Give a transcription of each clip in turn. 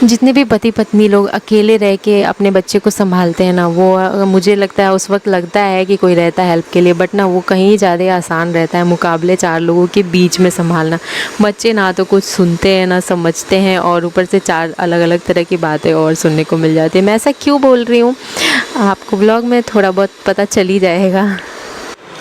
जितने भी पति पत्नी लोग अकेले रह के अपने बच्चे को संभालते हैं ना, वो मुझे लगता है उस वक्त लगता है कि कोई रहता है हेल्प के लिए, बट ना वो कहीं ज़्यादा आसान रहता है मुकाबले 4 लोगों के बीच में संभालना। बच्चे ना तो कुछ सुनते हैं ना समझते हैं, और ऊपर से 4 अलग अलग तरह की बातें और सुनने को मिल जाती है। मैं ऐसा क्यों बोल रही हूँ आपको ब्लॉग में थोड़ा बहुत पता चल ही जाएगा।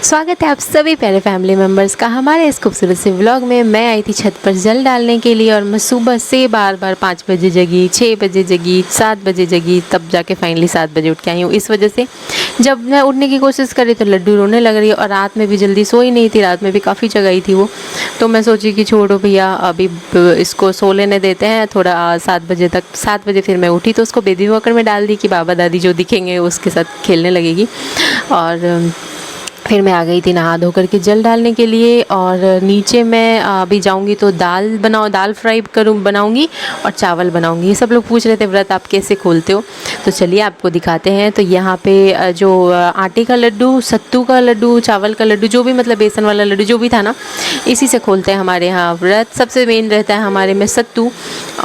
स्वागत है आप सभी प्यारे फैमिली मेम्बर्स का हमारे इस खूबसूरत से व्लॉग में। मैं आई थी छत पर जल डालने के लिए, और मैं सुबह से बार 5 बजे जगी, 6 बजे जगी, 7 बजे जगी, तब जाके फाइनली 7 बजे उठ के आई हूँ। इस वजह से जब मैं उठने की कोशिश करी तो लड्डू रोने लग रही है, और रात में भी जल्दी सोई नहीं थी, रात में भी काफ़ी जगाई थी वो। तो मैं सोची कि छोड़ो भैया, अभी इसको सो लेने देते हैं थोड़ा 7 बजे तक। 7 बजे फिर मैं उठी तो उसको बेबी वॉकर में डाल दी कि बाबा दादी जो दिखेंगे उसके साथ खेलने लगेगी। और फिर मैं आ गई थी नहा धो करके जल डालने के लिए। और नीचे मैं अभी जाऊंगी तो दाल फ्राई बनाऊंगी और चावल बनाऊंगी। ये सब लोग पूछ रहे थे व्रत आप कैसे खोलते हो, तो चलिए आपको दिखाते हैं। तो यहाँ पे जो आटे का लड्डू, सत्तू का लड्डू, चावल का लड्डू, जो भी मतलब बेसन वाला लड्डू जो भी था ना, इसी से खोलते हैं हमारे यहाँ व्रत। सबसे मेन रहता है हमारे में सत्तू।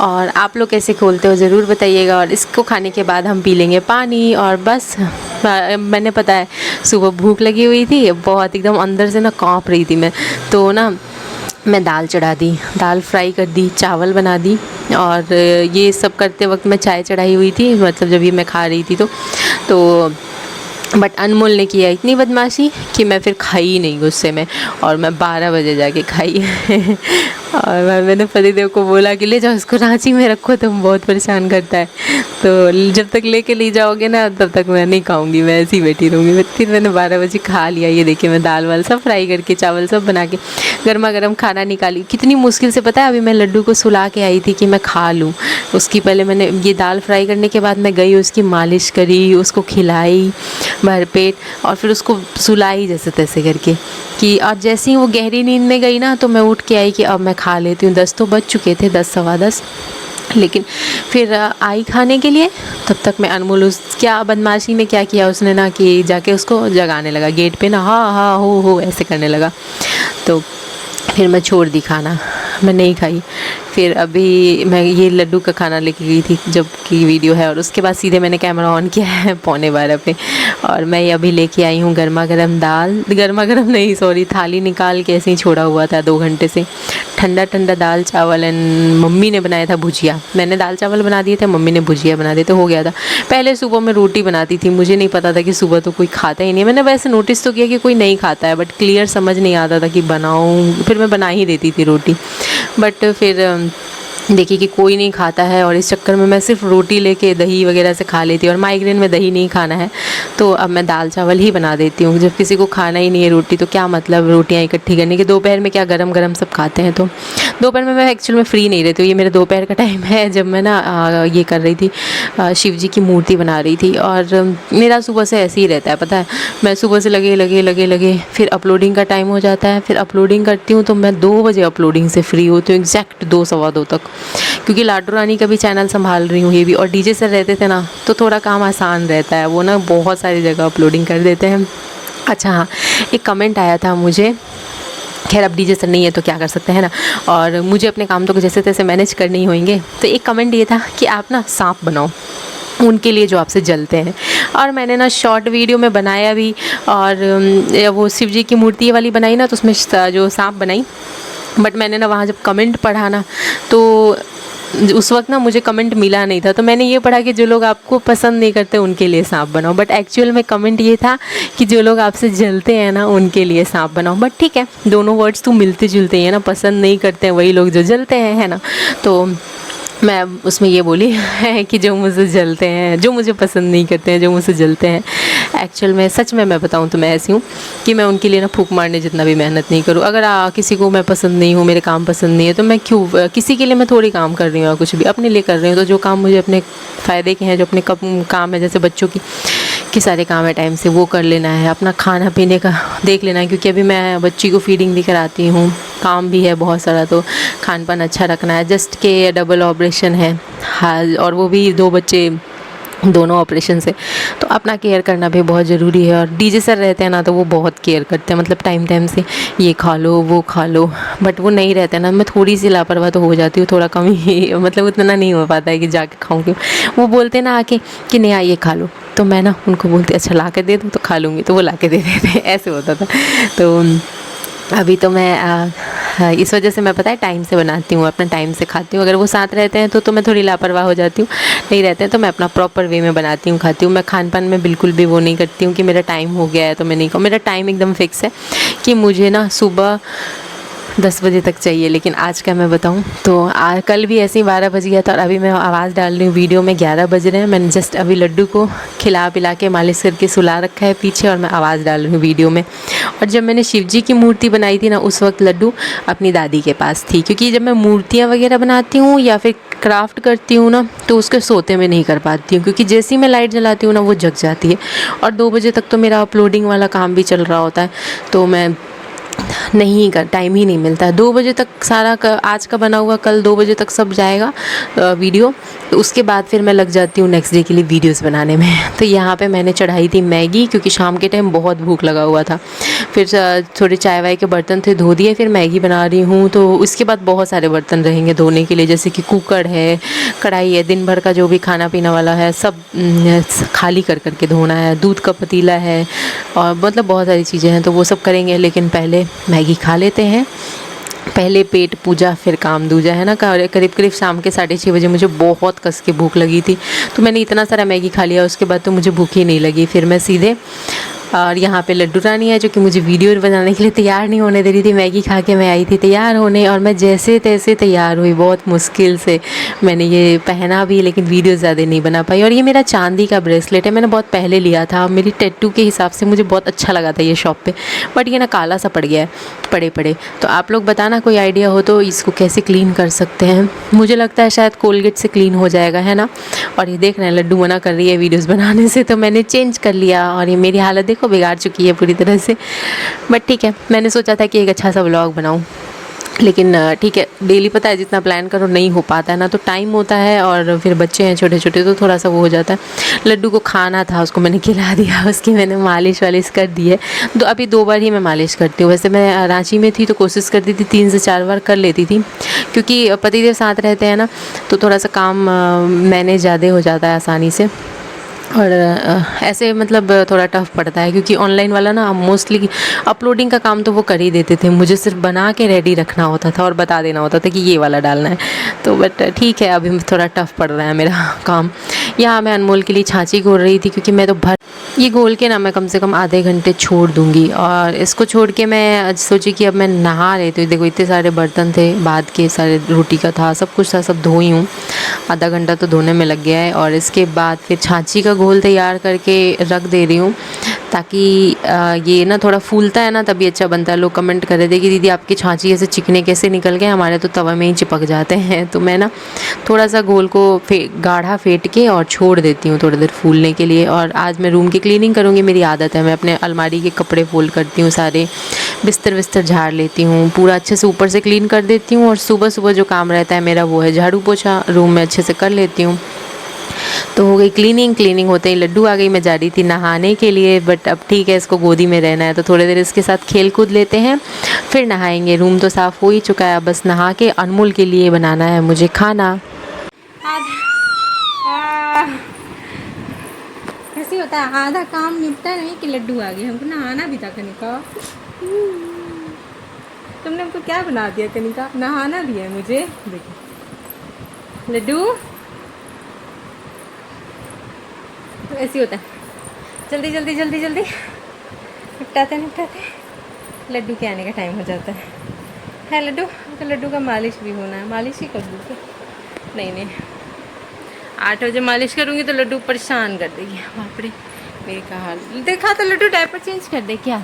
और आप लोग कैसे खोलते हो ज़रूर बताइएगा। और इसको खाने के बाद हम पी लेंगे पानी, और बस। मैंने पता है सुबह भूख लगी हुई थी बहुत, एकदम अंदर से ना काँप रही थी मैं, तो ना मैं दाल चढ़ा दी, दाल फ्राई कर दी, चावल बना दी। और ये सब करते वक्त मैं चाय चढ़ाई हुई थी, मतलब जब ये मैं खा रही थी तो बट अनमोल ने किया इतनी बदमाशी कि मैं फिर खाई ही नहीं गुस्से में, और मैं 12 बजे जाके खाई। और मैंने पतिदेव को बोला कि ले जाओ इसको रांची में रखो, तुम बहुत परेशान करता है, तो जब तक लेके ले जाओगे ना तब तक मैं नहीं खाऊंगी, मैं ऐसी बैठी रहूँगी। फिर मैंने 12 बजे खा लिया। ये देखिए मैं दाल वाल सब फ्राई करके, चावल सब बना के गर्मा गर्म खाना निकाली। कितनी मुश्किल से, पता है अभी मैं लड्डू को सुला के आई थी कि मैं खा लूँ। उसकी पहले मैंने ये दाल फ्राई करने के बाद मैं गई, उसकी मालिश करी, उसको खिलाई भरपेट, और फिर उसको सुलाई जैसे तैसे करके कि, और जैसे ही वो गहरी नींद में गई ना तो मैं उठ के आई कि अब मैं खा लेती हूँ। 10 तो बज चुके थे, 10 सवा 10। लेकिन फिर आई खाने के लिए, तब तक मैं अनमोल उस क्या बदमाशी में क्या किया उसने ना, कि जाके उसको जगाने लगा गेट पे ना, हाँ हाँ हो ऐसे करने लगा। तो फिर मैं छोड़ दी खाना, मैं नहीं खाई। फिर अभी मैं ये लड्डू का खाना लेके गई थी जब की वीडियो है, और उसके बाद सीधे मैंने कैमरा ऑन किया है 11:15 पे। और मैं ये अभी लेके आई हूँ गर्मा गर्म दाल, गर्मा गर्म नहीं सॉरी, थाली निकाल के ऐसे ही छोड़ा हुआ था 2 घंटे से, ठंडा ठंडा दाल चावल। एंड मम्मी ने बनाया था भुजिया, मैंने दाल चावल बना दिए थे, मम्मी ने भुजिया बना दिए, तो हो गया था। पहले सुबह मैं रोटी बनाती थी, मुझे नहीं पता था कि सुबह तो कोई खाता ही नहीं। मैंने वैसे नोटिस तो किया कि कोई नहीं खाता है, बट क्लियर समझ नहीं आता था कि बनाऊँ, फिर मैं बना ही देती थी रोटी। बट फिर देखिए कि कोई नहीं खाता है, और इस चक्कर में मैं सिर्फ रोटी लेके दही वगैरह से खा लेती हूँ, और माइग्रेन में दही नहीं खाना है तो अब मैं दाल चावल ही बना देती हूँ। जब किसी को खाना ही नहीं है रोटी तो क्या मतलब रोटियाँ इकट्ठी करने के। दोपहर में क्या गरम गरम सब खाते हैं, तो दोपहर में मैं एक्चुअल में फ्री नहीं रहती हूँ। ये मेरे दोपहर का टाइम है जब मैं ना ये कर रही थी, शिव जी की मूर्ति बना रही थी। और मेरा सुबह से ऐसे ही रहता है, पता है मैं सुबह से लगे फिर अपलोडिंग का टाइम हो जाता है, फिर अपलोडिंग करती हूँ तो मैं 2 बजे अपलोडिंग से फ्री होती हूँ, एग्जैक्ट 2 सवा 2 तक, क्योंकि लाडो रानी का भी चैनल संभाल रही हूँ ये भी। और डीजे सर रहते थे ना तो थोड़ा काम आसान रहता है, वो ना बहुत सारी जगह अपलोडिंग कर देते हैं। अच्छा हाँ, एक कमेंट आया था मुझे, खैर अब डीजे सर नहीं है तो क्या कर सकते हैं ना, और मुझे अपने काम तो जैसे तैसे मैनेज करने ही होंगे। तो एक कमेंट ये था कि आप ना सांप बनाओ उनके लिए जो आपसे जलते हैं, और मैंने ना शॉर्ट वीडियो में बनाया भी। और वो शिव जी की मूर्ति वाली बनाई ना, तो उसमें जो सांप बनाई। बट मैंने ना वहाँ जब कमेंट पढ़ा ना, तो उस वक्त ना मुझे कमेंट मिला नहीं था, तो मैंने ये पढ़ा कि जो लोग आपको पसंद नहीं करते उनके लिए सांप बनाओ। बट एक्चुअल में कमेंट ये था कि जो लोग आपसे जलते हैं ना उनके लिए सांप बनाओ। बट ठीक है, दोनों वर्ड्स तो मिलते जुलते हैं ना, पसंद नहीं करते हैं वही लोग जो जलते हैं, है ना। तो मैं उसमें ये बोली है कि जो मुझसे जलते हैं, जो मुझे पसंद नहीं करते हैं, जो मुझसे जलते हैं। एक्चुअल में सच में मैं बताऊं तो मैं ऐसी हूँ कि मैं उनके लिए ना फूंक मारने जितना भी मेहनत नहीं करूँ। अगर किसी को मैं पसंद नहीं हूँ, मेरे काम पसंद नहीं है, तो मैं क्यों किसी के लिए मैं थोड़ी काम कर रही हूँ या कुछ भी अपने लिए कर रही हूँ। तो जो काम मुझे अपने फ़ायदे के हैं, जो अपने काम है, जैसे बच्चों की सारे काम है टाइम से वो कर लेना है, अपना खाना पीने का देख लेना है, क्योंकि अभी मैं बच्ची को फीडिंग भी कराती हूँ, काम भी है बहुत सारा, तो खान पान अच्छा रखना है। जस्ट के डबल ऑपरेशन है हाँ, और वो भी 2 बच्चे दोनों ऑपरेशन से। तो अपना केयर करना भी बहुत ज़रूरी है। और डीजे सर रहते हैं ना तो वो बहुत केयर करते हैं, मतलब टाइम टाइम से ये खा लो वो खा लो। बट वो नहीं रहते ना, मैं थोड़ी सी लापरवाह तो हो जाती हूँ, थोड़ा कम ही मतलब उतना नहीं हो पाता है कि जाके खाऊं क्यों। वो बोलते हैं ना आके कि नहीं ये खा लो, तो मैं ना उनको बोलती अच्छा ला के दे दूँ तो खा लूँगी, तो वो ला के दे देते ऐसे होता था। तो अभी तो मैं हाँ, इस वजह से मैं पता है टाइम से बनाती हूँ, अपना टाइम से खाती हूँ। अगर वो साथ रहते हैं तो मैं थोड़ी लापरवाह हो जाती हूँ, नहीं रहते हैं तो मैं अपना प्रॉपर वे में बनाती हूँ, खाती हूँ। मैं खान पान में बिल्कुल भी वो नहीं करती हूँ कि मेरा टाइम हो गया है तो मैं नहीं खाऊँ। मेरा टाइम एकदम फिक्स है कि मुझे ना सुबह 10 बजे तक चाहिए। लेकिन आज का मैं बताऊं तो कल भी ऐसे ही 12 बज गया था, और अभी मैं आवाज़ डाल रही हूँ वीडियो में 11 बज रहे हैं। मैंने जस्ट अभी लड्डू को खिला पिला के मालिश करके सुला रखा है पीछे, और मैं आवाज़ डाल रही हूँ वीडियो में। और जब मैंने शिव जी की मूर्ति बनाई थी ना, उस वक्त लड्डू अपनी दादी के पास थी, क्योंकि जब मैं मूर्तियाँ वगैरह बनाती हूँ या फिर क्राफ्ट करती हूँ ना तो उसके सोते में नहीं कर पाती हूँ, क्योंकि जैसे ही मैं लाइट जलाती हूँ ना वो जग जाती है। और 2 बजे तक तो मेरा अपलोडिंग वाला काम भी चल रहा होता है, तो मैं नहीं कर टाइम ही नहीं मिलता है। 2 बजे तक सारा आज का बना हुआ कल 2 बजे तक सब जाएगा वीडियो, तो उसके बाद फिर मैं लग जाती हूँ नेक्स्ट डे के लिए वीडियोस बनाने में। तो यहाँ पे मैंने चढ़ाई थी मैगी, क्योंकि शाम के टाइम बहुत भूख लगा हुआ था। फिर थोड़े चाय वाय के बर्तन थे धो दिए, फिर मैगी बना रही हूँ। तो उसके बाद बहुत सारे बर्तन रहेंगे धोने के लिए, जैसे कि कुकर है, कढ़ाई है, दिन भर का जो भी खाना पीना वाला है सब खाली कर करके धोना है, दूध का पतीला है, और मतलब बहुत सारी चीज़ें हैं, तो वो सब करेंगे। लेकिन पहले मैगी खा लेते हैं, पहले पेट पूजा फिर काम दूजा, है ना। करीब करीब शाम के 6:30 बजे मुझे बहुत कस के भूख लगी थी, तो मैंने इतना सारा मैगी खा लिया। उसके बाद तो मुझे भूख ही नहीं लगी। फिर मैं सीधे और यहाँ पे लड्डू रानी है जो कि मुझे वीडियो बनाने के लिए तैयार नहीं होने दे रही थी। मैगी खा के मैं आई थी तैयार होने, और मैं जैसे तैसे तैयार हुई, बहुत मुश्किल से मैंने ये पहना भी, लेकिन वीडियो ज़्यादा नहीं बना पाई। और ये मेरा चांदी का ब्रेसलेट है, मैंने बहुत पहले लिया था, मेरी टैटू के हिसाब से मुझे बहुत अच्छा लगा था ये शॉप पे, बट ये ना काला सा पड़ गया है पड़े पड़े। तो आप लोग बताना कोई आइडिया हो तो इसको कैसे क्लीन कर सकते हैं। मुझे लगता है शायद कोलगेट से क्लीन हो जाएगा, है ना। और ये देख रहे हैं लड्डू मना कर रही है वीडियोस बनाने से, तो मैंने चेंज कर लिया, और ये मेरी हालत देखो बिगाड़ चुकी है पूरी तरह से। बट ठीक है, मैंने सोचा था कि एक अच्छा सा व्लॉग बनाऊं, लेकिन ठीक है, डेली पता है जितना प्लान करो नहीं हो पाता है ना, तो टाइम होता है और फिर बच्चे हैं छोटे छोटे, तो थोड़ा सा वो हो जाता है। लड्डू को खाना था, उसको मैंने खिला दिया, उसकी मैंने मालिश वालिश कर दी है। तो अभी 2 बार ही मैं मालिश करती हूँ। वैसे मैं रांची में थी तो कोशिश करती थी 3 से 4 बार कर लेती थी, क्योंकि पतिदेव साथ रहते हैं ना, तो थोड़ा सा काम मैनेज ज़्यादा हो जाता है आसानी से। और ऐसे मतलब थोड़ा टफ पड़ता है, क्योंकि ऑनलाइन वाला ना मोस्टली अपलोडिंग का काम तो वो कर ही देते थे, मुझे सिर्फ बना के रेडी रखना होता था और बता देना होता था कि ये वाला डालना है। तो बट ठीक है, अभी थोड़ा टफ पड़ रहा है मेरा काम। यहाँ मैं अनमोल के लिए छाँची घोल रही थी, क्योंकि मैं तो ये घोल के ना मैं कम से कम आधे घंटे छोड़ दूँगी। और इसको छोड़ के मैं सोची कि अब मैं नहा लेती हूँ। देखो इतने सारे बर्तन थे, बाद के सारे रोटी का था, सब कुछ था, सब धोई हूँ। आधा घंटा तो धोने में लग गया है। और इसके बाद फिर छाँची का घोल तैयार करके रख दे रही हूँ, ताकि ये ना थोड़ा फूलता है ना तभी अच्छा बनता है। लोग कमेंट कर रहे थे कि दीदी आपकी छाँची ऐसे चिकने कैसे निकल गए, हमारे तो तवा में ही चिपक जाते हैं। तो मैं ना थोड़ा सा घोल को गाढ़ा फेंट के और छोड़ देती हूँ थोड़ी देर फूलने के लिए। और आज मैं रूम की क्लीनिंग करूँगी, मेरी आदत है, मैं अपने अलमारी के कपड़े फोल्ड करती हूँ, सारे बिस्तर विस्तर झाड़ लेती हूँ, पूरा अच्छे से ऊपर से क्लीन कर देती हूँ। और सुबह सुबह जो काम रहता है मेरा वो है झाड़ू पोछा, रूम में अच्छे से कर लेती हूँ। तो हो गई क्लीनिंग होते ही लड्डू आ गई। मैं जा रही थी नहाने के लिए, बट अब ठीक है, इसको गोदी में रहना है तो थोड़ी देर इसके साथ खेल कूद लेते हैं, फिर नहाएंगे। रूम तो साफ़ हो ही चुका है, बस नहा के अनमोल के लिए बनाना है मुझे खाना। ऐसे होता है, आधा काम निपटा नहीं कि लड्डू आ गए। हमको नहाना भी था कनिका। तुमने हमको क्या बना दिया कनिका, नहाना भी है मुझे। देखो लड्डू, तो ऐसे होता है, जल्दी जल्दी जल्दी जल्दी निपटाते लड्डू के आने का टाइम हो जाता है लड्डू। तो लड्डू का मालिश भी होना है, मालिश ही कर दूँ तो नहीं 8 बजे मालिश करूँगी तो लड्डू परेशान कर देगी। बाप रे, मेरे का हाल देखा तो लड्डू डायपर चेंज कर दे क्या।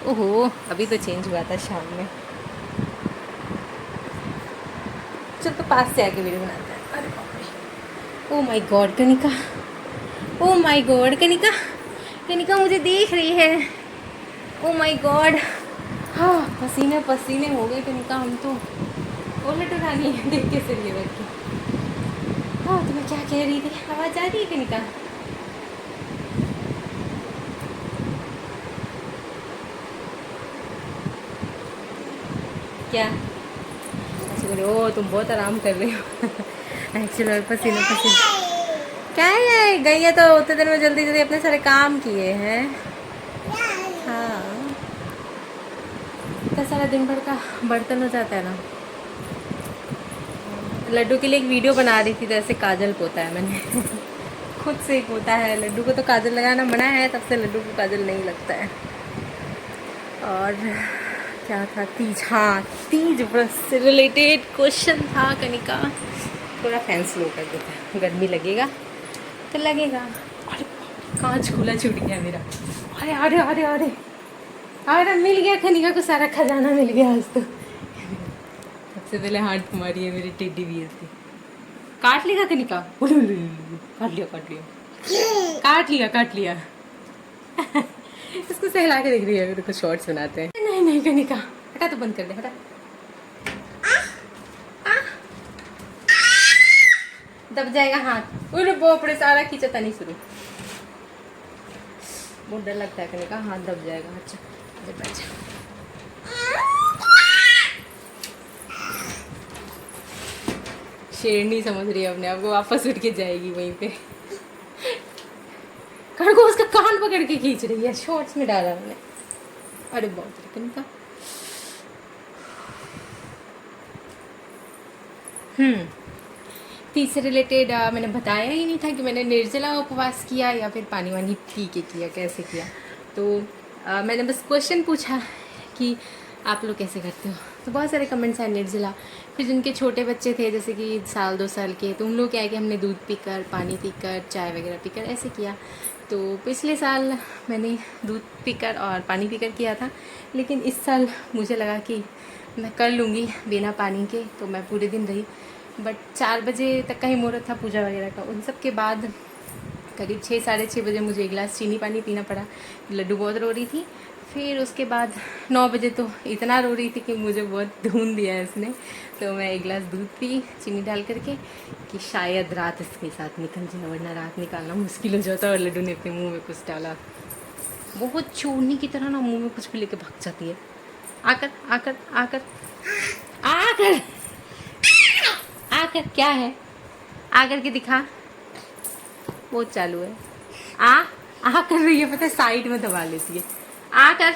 ओहो, अभी तो चेंज हुआ था शाम में। चल तो पास से आके वीडियो बनाते हैं। अरे बाप रे, oh my God Kanika, oh my God Kanika, Kanika मुझे देख रही है। ओ माय गॉड, हाँ पसीने पसीने हो गए कनिका हम तो। ओ लड्डू रानी देख के सही रख के, हाँ तुम्हें क्या कह रही थी? आवाज़ आ रही है कनिका? क्या? अच्छा बोले ओ तुम बहुत आराम कर रही हो। एक्चुअली और पसीना पसीना क्या है, गई है तो उतने देर में जल्दी जल्दी अपने सारे काम किए हैं। हाँ, इतना सारा दिन भर का बर्तन हो जाता है ना। लड्डू के लिए एक वीडियो बना रही थी तो ऐसे काजल पोता है मैंने। खुद से ही पोता है। लड्डू को तो काजल लगाना मना है, तब से लड्डू को काजल नहीं लगता है। और क्या था, तीज, हाँ तीज व्रत से रिलेटेड क्वेश्चन था कनिका। थोड़ा फैन स्लो कर देते हैं, गर्मी लगेगा तो लगेगा। अरे कांच खुला छूट गया मेरा। अरे अरे अरे अरे अरे मिल गया कनिका को, सारा खजाना मिल गया आज तो। सबसे पहले हाथ मारी है मेरी टेडी बियर की। काट लेगा कनिका? काट लिया काट लिया काट लिया काट लिया। इसको सहला के देख रही है, मेरे को शॉर्ट्स बनाते हैं। नहीं नहीं कनिका हटा, तो बंद कर दे, हटा। दब जाएगा हाथ। उरे बाप रे, सारा खींचता नहीं शुरू। बहुत डर लगता है कनिका, हाथ दब जाएगा। अच्छा अच्छा, शेरनी समझ रही है अपने आप को, वापस उठ के जाएगी वहीं पे। खरगोश का कान पकड़ के खींच रही है, शॉर्ट्स में डाला मैंने। अरे बहुत कनिका। तीज से रिलेटेड मैंने बताया ही नहीं था कि मैंने निर्जला उपवास किया या फिर पानी वानी पी के किया, कैसे किया। तो मैंने बस क्वेश्चन पूछा कि आप लोग कैसे करते हो, तो बहुत सारे कमेंट्स आए निर्जला। फिर जिनके छोटे बच्चे थे जैसे कि 1-2 साल के, तो उन लोग क्या है कि हमने दूध पीकर, पानी पीकर, चाय वगैरह पीकर ऐसे किया। तो पिछले साल मैंने दूध पीकर और पानी पीकर किया था, लेकिन इस साल मुझे लगा कि मैं कर लूँगी बिना पानी के, तो मैं पूरे दिन रही। बट 4 बजे तक का ही मुहूर्त था पूजा वगैरह का। उन सब के बाद करीब 6-6:30 बजे मुझे 1 गिलास चीनी पानी पीना पड़ा। लड्डू बहुत रो रही थी। फिर उसके बाद 9 बजे तो इतना रो रही थी कि मुझे बहुत धून दिया है इसने, तो मैं 1 गिलास दूध पी चीनी डाल करके कि शायद रात इसके साथ निकल जाए, वरना रात निकालना मुश्किल हो जाता है। और लड्डू ने अपने मुँह में कुछ डाला, बहुत चोरनी की तरह ना मुँह में कुछ भी लेके भाग जाती है। आकर आकर आकर आकर आकर क्या है, आकर के दिखा। बहुत चालू है। आ कर रही है, पता है साइड में दबा लेती है। आकर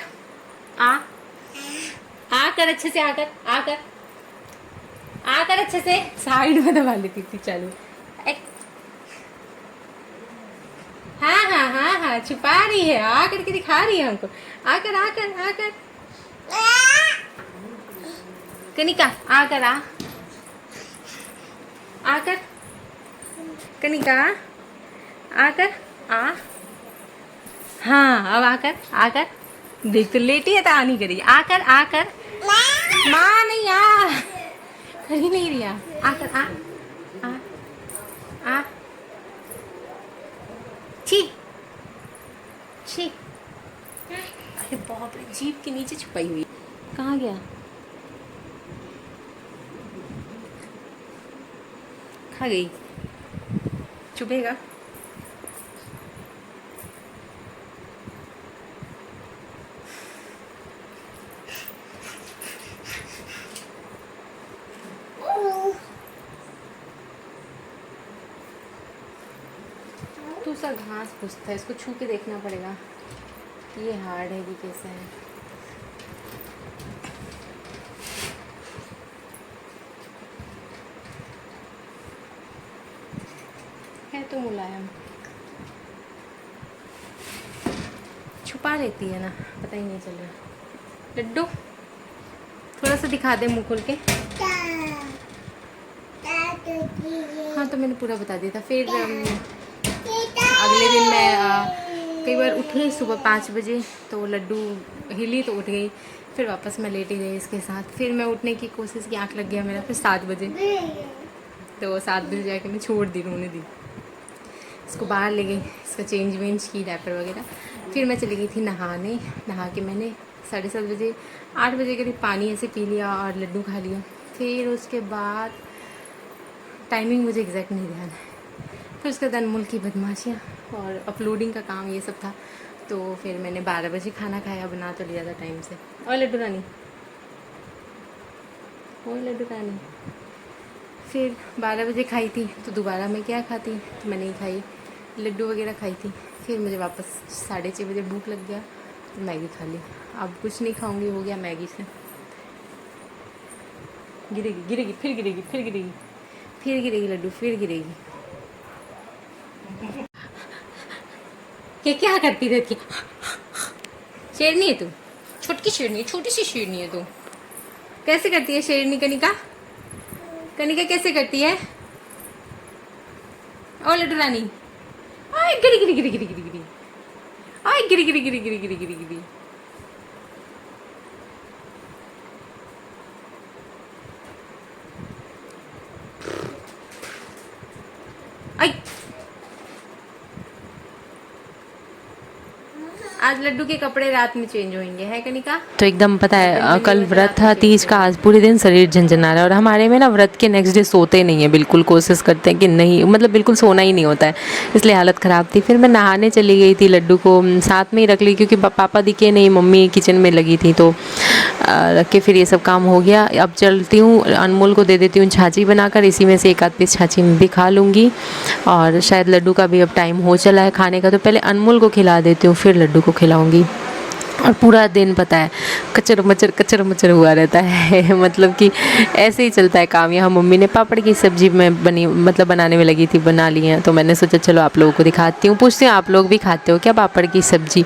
आकर अच्छे से, आकर अच्छे से, साइड में दबा लेती थी। चालू हाँ हाँ हाँ हाँ, छुपा रही है, आकर के दिखा रही है हमको। आकर आकर आकर कनिका, आकर आकर कनिका, आकर हाँ अब आकर देख, तो लेटी है तो आ नहीं करी। आकर माँ नहीं कर ही नहीं रही। आकर आ छी छी। अरे बाप रे, जीभ के नीचे छुपाई हुई। कहाँ गया? खा गई, चुभेगा। तो सा घास फूसता है, इसको छू के देखना पड़ेगा कि ये हार्ड है कि कैसा है तो मुलायम। छुपा लेती है ना, पता ही नहीं चल रहा। लड्डू थोड़ा सा दिखा दे मुँह खोल के। हाँ तो मैंने पूरा बता दिया था। फिर अगले दिन मैं कई बार उठी सुबह 5 बजे, तो लड्डू हिली तो उठ गई। फिर वापस मैं लेटी गई इसके साथ। फिर मैं उठने की कोशिश की, आँख लग गया मेरा। फिर 7 बजे, तो 7 बजे जाके मैं छोड़ दी, रोने दी। इसको बाहर ले गई, इसका चेंज वेंज की, डायपर वगैरह। फिर मैं चली गई थी नहाने। नहा के मैंने 7:30 बजे 8 बजे करीब पानी ऐसे पी लिया और लड्डू खा लिया। फिर उसके बाद टाइमिंग मुझे एग्जैक्ट नहीं ध्यान है, फिर उसके बाद अनमोल की बदमाशियाँ और अपलोडिंग का काम ये सब था। तो फिर मैंने 12 बजे खाना खाया, बना तो लिया था टाइम से। और लड्डू रानी, और लड्डू रानी, फिर 12 बजे खाई थी तो दोबारा मैं क्या खाती, तो मैं नहीं खाई, लड्डू वगैरह खाई थी। फिर मुझे वापस 6:30 बजे भूख लग गया तो मैगी खा ली। अब कुछ नहीं खाऊंगी, हो गया मैगी से। गिरेगी गिरेगी फिर गिरेगी फिर गिरेगी फिर गिरेगी लड्डू, फिर गिरेगी। क्या करती रहती है? शेरनी है तू, छोटी शेरनी है, छोटी सी शेरनी है तू। कैसे करती है शेरनी कनिका? कनिका कैसे करती है? ओ लड्डू रानी, आय गिरी गिरी गिरी गिरी गिरी गिरी, आय गिरी गिरी गिरी गिरी गिरी गिरी गिरी। आई, आज लड्डू के कपड़े रात में चेंज होंगे, है कनिका? तो एकदम पता है कल व्रत था तीज का, आज पूरे दिन शरीर झंझना रहा है। और हमारे में ना व्रत के नेक्स्ट डे सोते नहीं है बिल्कुल, कोशिश करते हैं कि नहीं, मतलब बिल्कुल सोना ही नहीं होता है, इसलिए हालत ख़राब थी। फिर मैं नहाने चली गई थी, लड्डू को साथ में ही रख ली क्योंकि पापा दिखे नहीं, मम्मी किचन में लगी थी, तो रख के फिर ये सब काम हो गया। अब चलती हूँ, अनमोल को दे देती हूँ छाछी बनाकर, इसी में से एक आध पीस छाछी में भी खा लूँगी। और शायद लड्डू का भी अब टाइम हो चला है खाने का, तो पहले अनमोल को खिला देती हूँ फिर लड्डू को खिलाऊंगी। और पूरा दिन पता है कचर मचर हुआ रहता है मतलब कि ऐसे ही चलता है काम। यहाँ मम्मी ने पापड़ की सब्ज़ी में बनाने में लगी थी, बना ली है, तो मैंने सोचा चलो आप लोगों को दिखाती हूँ, पूछती हूँ आप लोग भी खाते हो क्या पापड़ की सब्ज़ी।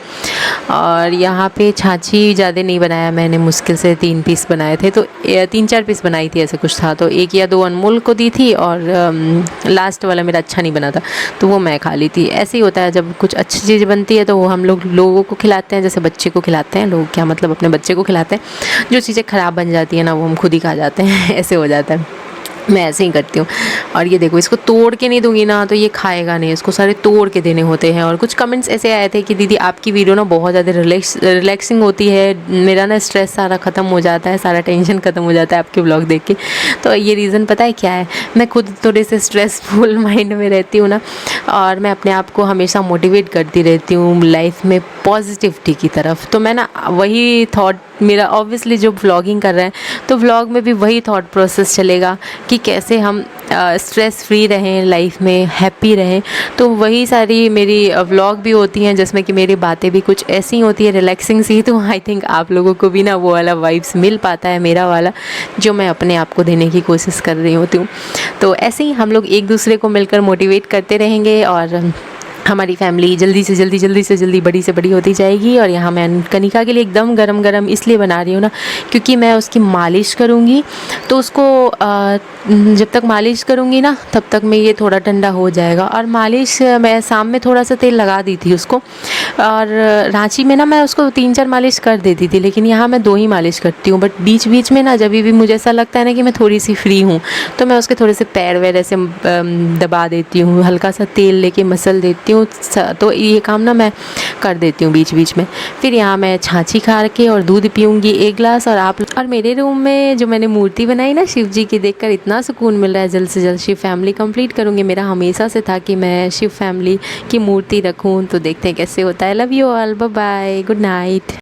और यहाँ पे छाछी ज़्यादा नहीं बनाया मैंने, मुश्किल से 3 पीस बनाए थे, तो 3-4 पीस बनाई थी, ऐसे कुछ था। तो 1 या 2 अनमोल को दी थी और लास्ट वाला मेरा अच्छा नहीं बना था तो वो मैं खा ली थी। ऐसे ही होता है, जब कुछ अच्छी चीज़ बनती है तो वो हम लोगों को खिलाते हैं, जैसे बच्चे को खिलाते हैं लोग, क्या मतलब अपने बच्चे को खिलाते हैं। जो चीज़ें ख़राब बन जाती है ना वो हम खुद ही खा जाते हैं ऐसे हो जाता है, मैं ऐसे ही करती हूँ। और ये देखो, इसको तोड़ के नहीं दूंगी ना तो ये खाएगा नहीं, इसको सारे तोड़ के देने होते हैं। और कुछ कमेंट्स ऐसे आए थे कि दीदी आपकी वीडियो ना बहुत ज़्यादा रिलैक्सिंग होती है, मेरा ना स्ट्रेस सारा ख़त्म हो जाता है, सारा टेंशन ख़त्म हो जाता है आपके ब्लॉग देख के। तो ये रीज़न पता है क्या है, मैं खुद थोड़े से स्ट्रेसफुल माइंड में रहती हूँ ना, और मैं अपने आप को हमेशा मोटिवेट करती रहती हूँ लाइफ में पॉजिटिविटी की तरफ। तो मैं ना वही थॉट, मेरा ऑब्वियसली जो व्लॉगिंग कर रहे हैं तो व्लॉग में भी वही थॉट प्रोसेस चलेगा कि कैसे हम स्ट्रेस फ्री रहें, लाइफ में हैप्पी रहें। तो वही सारी मेरी व्लॉग भी होती हैं जिसमें कि मेरी बातें भी कुछ ऐसी होती है रिलैक्सिंग सी। तो आई थिंक आप लोगों को भी ना वो वाला वाइब्स मिल पाता है, मेरा वाला जो मैं अपने आप को देने की कोशिश कर रही होती हूँ। तो ऐसे ही हम लोग एक दूसरे को मिलकर मोटिवेट करते रहेंगे और हमारी फैमिली जल्दी से जल्दी बड़ी से बड़ी होती जाएगी। और यहाँ मैं कनिका के लिए एकदम गरम इसलिए बना रही हूँ ना क्योंकि मैं उसकी मालिश करूँगी, तो उसको जब तक मालिश करूँगी ना तब तक में ये थोड़ा ठंडा हो जाएगा। और मालिश मैं शाम में थोड़ा सा तेल लगा दी थी उसको, और रांची में ना मैं उसको 3-4 मालिश कर देती थी, लेकिन यहाँ मैं 2 ही मालिश करती हूँ। बट बीच बीच में ना जब भी मुझे ऐसा लगता है ना कि मैं थोड़ी सी फ्री हूँ तो मैं उसके थोड़े से पैर वैर ऐसे दबा देती हूँ, हल्का सा तेल लेके मसल देती हूँ। तो ये काम ना मैं कर देती हूँ बीच बीच में। फिर यहाँ मैं छाछी खा के और दूध पीऊँगी 1 गिलास। और मेरे रूम में जो मैंने मूर्ति बनाई ना शिव जी की, देखकर इतना सुकून मिल रहा है। जल्द से जल्द शिव फैमिली कंप्लीट करूँगी। मेरा हमेशा से था कि मैं शिव फैमिली की मूर्ति रखूँ, तो देखते हैं कैसे होता है। Love you all, bye bye, good night.